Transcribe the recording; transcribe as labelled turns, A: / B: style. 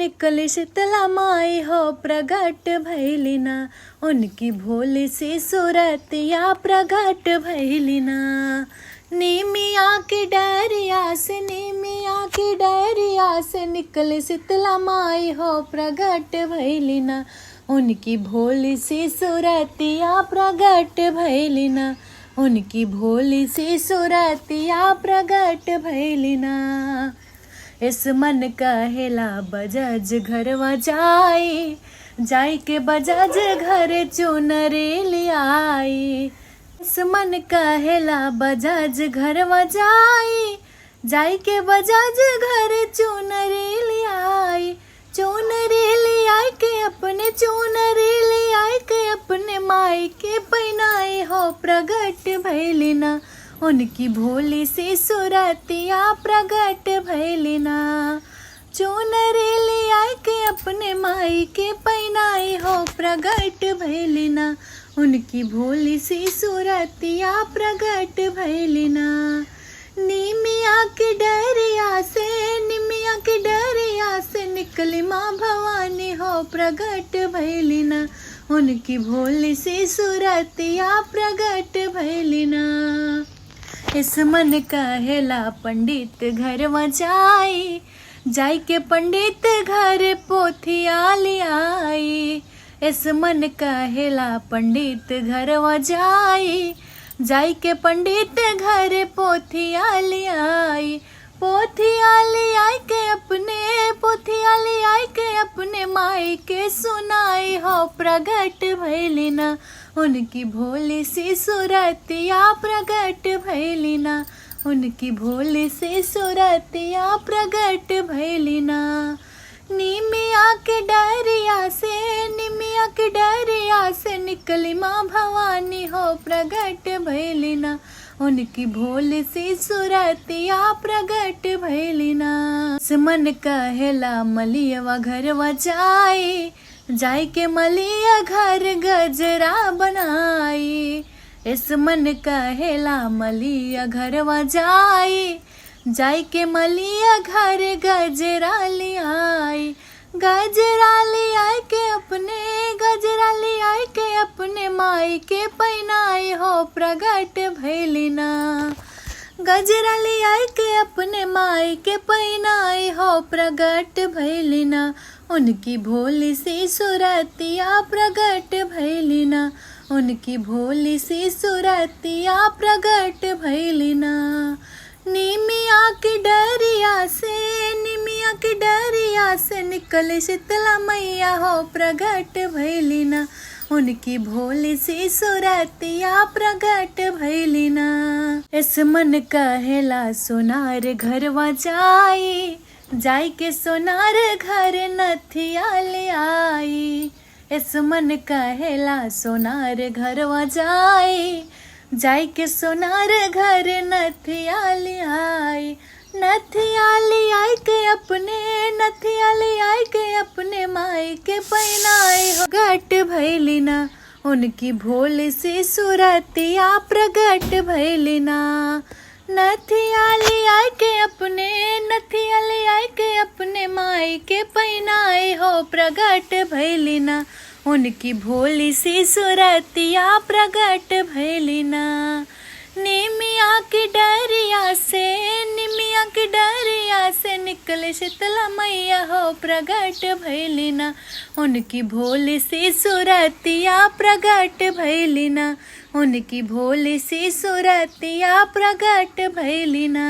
A: निकली शीतला माई हो प्रगट भैलिना। उनकी भोली सी सूरतिया प्रगट भैलिना। नीमिया की डरिया से, नीमिया की डरिया से निकली शीतला माई हो प्रगट भैलिना। उनकी भोली सी सूरतिया प्रगट भैलिना। उनकी भोली सी सूरतिया प्रगट भैलिना। इस मन कहेला बजाज घरवा जाई, जाई के बजाज घर चुनरी लियाई। इस मन कहेला बजाज घरवा जाई, जाई के बजाज घर चुनरी लियाई। चुनरी लियाई के अपने, चुनरी लियाई के अपने माई के पहनाई हो प्रगट भैलिना। उनकी भोली सी सूरतिया प्रगट भैलिना। चुनरी लियाई के अपने माई के पहनाई हो प्रगट भैलिना। उनकी भोली सी सूरतिया प्रगट भैलिना। नीमिया के डरिया से, नीमिया के डरिया से निकली माँ भवानी हो प्रगट भैलिना। उनकी भोली सी सूरतिया प्रगट भैलिना। इस मन कहेला पंडित घरवा जाई, जाई के पंडित घर पोथिया लियाई। इस मन कहेला पंडित घरवा जाई, जाई के पंडित घर पोथिया लियाई। पोथिया लियाई के अपने, पोथिया लियाई के अपने माई के सुनाई हो प्रगट भैलिना। उनकी भोली सी सूरतिया प्रगट भैलिना। उनकी भोली सी सूरतिया प्रगट भैलिना। नीमिया के डरिया से, नीमिया के डरिया से निकली माँ भवानी हो प्रगट भैलिना। उनकी भोली सी सूरतिया प्रगट भैलिना। मन कहेला मलियवा घरवा जाई, जाई के मलिया घर गजरा बनाई। इस मन कहेला मलिया घरवा जाई, जाई के मलिया घर गजरा लियाई। गजरा लियाई के अपने, गजरा लियाई के अपने माई के पहनाई हो प्रगट भैलिना। गजरा लियाई के अपने माई के पहनाई हो प्रगट भैलिना। उनकी भोली सी सूरतिया प्रगट भैलिना। उनकी भोली सी सूरतिया प्रगट भैलिना। नीमिया की डरिया से, नीमिया की डरिया से निकले शीतला मैया हो प्रगट भैलिना। उनकी भोली सी सूरतिया प्रगट भैलिना। इस मन कहेला सोनार घरवा जाई, जाई के सोनार घर नथिया लियाई। इस मन कहेला सोनार घरवा जाई, जाई के सोनार घर नथिया लियाई। नथिया लियाई के अपने, नथिया लियाई के अपने माई के पहनाई हो प्रगट भैलिना। उनकी भोली सी सूरतिया प्रगट भैलिना। नथिया लियाई के अपने, नथिया लियाई के अपने माई के पहनाई हो प्रगट भैलिना। उनकी भोली सी सूरतिया प्रगट भैलिना। नीमिया की डरिया से, नीमिया की डरिया से निकले शीतला मैया हो प्रगट भैलिना। उनकी भोली सी सूरतिया प्रगट भैलिना। उनकी भोली सी सूरतिया प्रगट भैलिना।